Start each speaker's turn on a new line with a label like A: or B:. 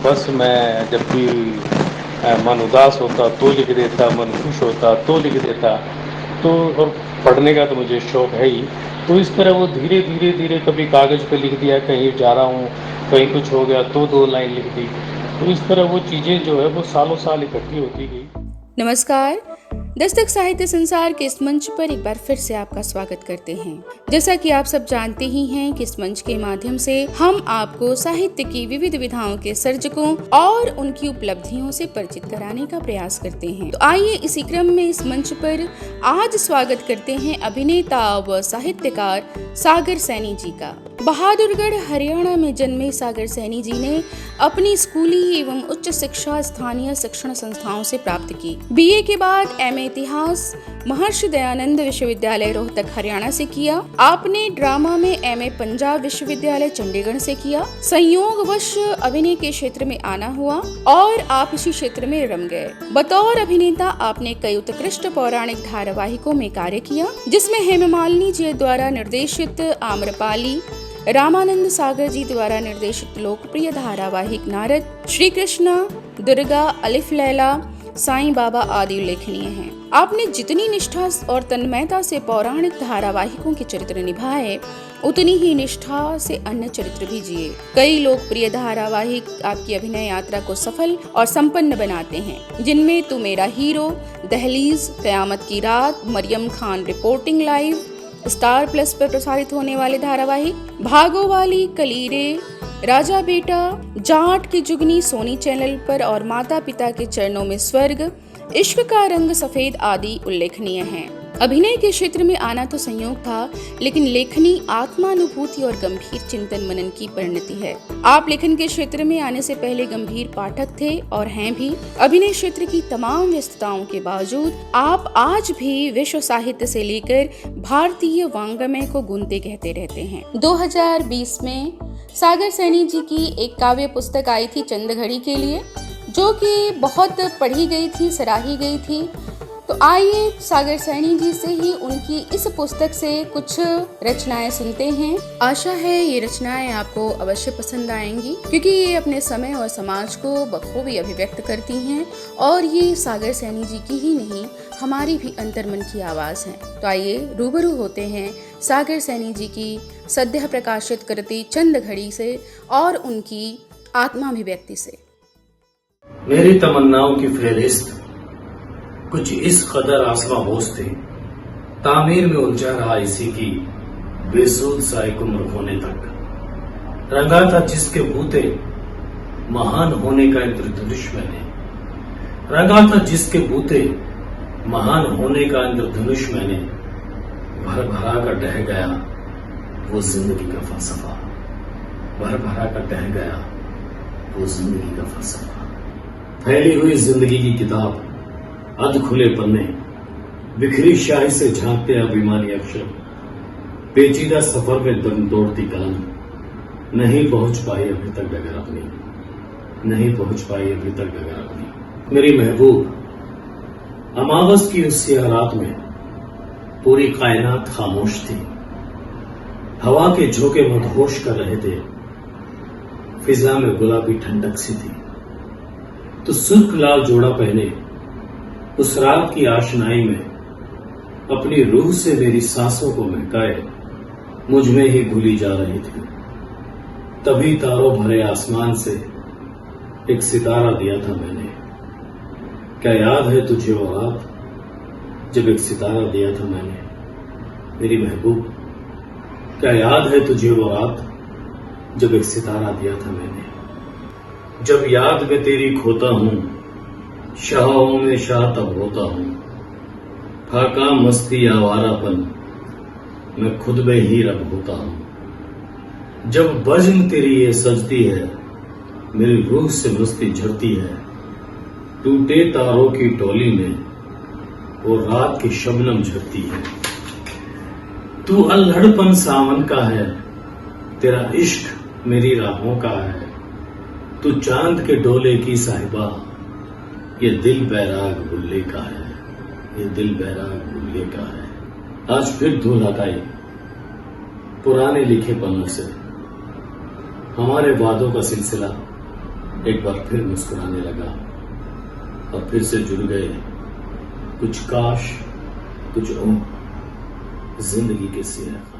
A: बस मैं जब भी मन उदास होता तो लिख देता, मन खुश होता तो लिख देता। तो और पढ़ने का तो मुझे शौक है ही। तो इस तरह वो धीरे-धीरे कभी कागज़ पे लिख दिया, कहीं जा रहा हूँ, कहीं कुछ हो गया तो 2 लाइन लिख दी। तो इस तरह वो चीज़ें जो है वो सालों-साल इकट्ठी होती गई।
B: नमस्कार। दस्तक साहित्य संसार के इस मंच पर एक बार फिर से आपका स्वागत करते हैं। जैसा कि आप सब जानते ही हैं कि इस मंच के माध्यम से हम आपको साहित्य की विविध विधाओं के सर्जकों और उनकी उपलब्धियों से परिचित कराने का प्रयास करते हैं। तो आइए इसी क्रम में इस मंच पर आज स्वागत करते हैं अभिनेता व साहित्यकार सागर सैनी जी का। बहादुरगढ़ हरियाणा में जन्मे सागर सैनी जी ने अपनी स्कूली एवं उच्च शिक्षा स्थानीय शिक्षण संस्थाओं से प्राप्त की। बीए के बाद एमए इतिहास महर्षि दयानंद विश्वविद्यालय रोहतक हरियाणा से किया। आपने ड्रामा में एमए पंजाब विश्वविद्यालय चंडीगढ़ से किया। संयोगवश अभिनय के क्षेत्र में आना हुआ और आप इसी क्षेत्र में रम गए। बतौर अभिनेता आपने कई उत्कृष्ट पौराणिक धारावाहिकों में कार्य किया, जिसमें हेममालिनी जी द्वारा निर्देशित आम्रपाली, रामानंद सागर जी द्वारा निर्देशित लोकप्रिय धारावाहिक नारद, श्री कृष्णा, दुर्गा, अलिफ लैला, साईं बाबा आदि उल्लेखनीय हैं। आपने जितनी निष्ठा और तन्मयता से पौराणिक धारावाहिकों के चरित्र निभाए, उतनी ही निष्ठा से अन्य चरित्र भी जिए। कई लोकप्रिय धारावाहिक आपकी अभिनय यात्रा को सफल और संपन्न बनाते हैं, जिनमें तू मेरा हीरो, दहलीज, Qayamat Ki Raat, Mariam Khan reporting live, Star Plus पर प्रसारित होने वाले धारावाहिक, भागोवाली, कलीरे, राजा बेटा, जाट की जुगनी सोनी चैनल पर और माता पिता के चरणों में स्वर्ग, इश्क का रंग सफेद आदि उल्लेखनीय हैं। अभिनय के क्षेत्र में आना तो संयोग था, लेकिन लेखनी आत्मानुभूति और गंभीर चिंतन मनन की परिणति है। आप लेखन के क्षेत्र में आने से पहले गंभीर पाठक थे और हैं भी। अभिनय क्षेत्र की तमाम व्यस्तताओं के बावजूद आप आज भी विश्व साहित्य से लेकर भारतीय वांग्मय को गुनते कहते रहते हैं। 2020 में सागर सैनी जी की एक काव्य पुस्तक आई थी चंदघड़ी के लिए, जो कि बहुत पढ़ी गई थी, सराही गई थी। तो आइए सागर सैनी जी से ही उनकी इस पुस्तक से कुछ रचनाएं सुनते हैं। आशा है ये रचनाएं आपको अवश्य पसंद आएंगी, क्योंकि ये अपने समय और समाज को बखूबी अभिव्यक्त करती हैं और ये सागर सैनी जी की ही नहीं, हमारी भी अंतर्मन की आवाज है। तो आइए रूबरू होते हैं सागर सैनी जी की सद्य प्रकाशित कृति चंदघड़ी से और उनकी आत्माभिव्यक्ति से।
C: मेरी तमन्नाओं की फहरिस्त कुछ इस कदर आसमां थी, तामीर में उलझा रहा इसी की बेसूद साइक उम्र होने तक। रंगा था जिसके बूते महान होने का इंद्रधनुष मैंने, रंगा था जिसके बूते महान होने का इंद्रधनुष मैंने। भर भरा कर ढह गया वो जिंदगी का फलसफा, भर भरा कर ढह गया वो जिंदगी का फलसफा। फैली हुई जिंदगी की किताब, अध खुले पन्ने, बिखरी शाही से झांकते अभिमानी अक्षर, पेचीदा सफर में दम तोड़ती कलम, नहीं पहुंच पाई अभी तक डगर अपनी, नहीं पहुंच पाई अभी तक डगर अपनी। मेरी महबूब, अमावस की उस सियाह रात में पूरी कायनात खामोश थी। हवा के झोंके मदहोश कर रहे थे, फिजा में गुलाबी ठंडक सी थी। तो सुर्ख लाल जोड़ा पहने उस रात की आशनाई में अपनी रूह से मेरी सांसों को महकाए मुझ में ही घुली जा रही थी। तभी तारों भरे आसमान से एक सितारा दिया था मैंने। क्या याद है तुझे वो रात जब एक सितारा दिया था मैंने? मेरी महबूब, क्या याद है तुझे वो रात जब एक सितारा दिया था मैंने? जब याद में तेरी खोता हूं, शाहों में शाह तब होता हूं। फाका मस्ती आवारापन, मैं खुद में ही रब होता हूं। जब बज़्म तेरी ये सजती है, मेरी रूह से मस्ती झरती है। टूटे तारों की टोली में वो रात की शबनम झरती है। तू अल्हड़पन सावन का है, तेरा इश्क मेरी राहों का है। तू चांद के डोले की साहिबा, ये दिल बैराग बुल्ले का है, ये दिल बैराग बुल्ले का है। आज फिर धूल हटाई पुराने लिखे पन्नों से, हमारे वादों का सिलसिला एक बार फिर मुस्कुराने लगा और फिर से जुड़ गए कुछ काश, कुछ जिंदगी के सिया।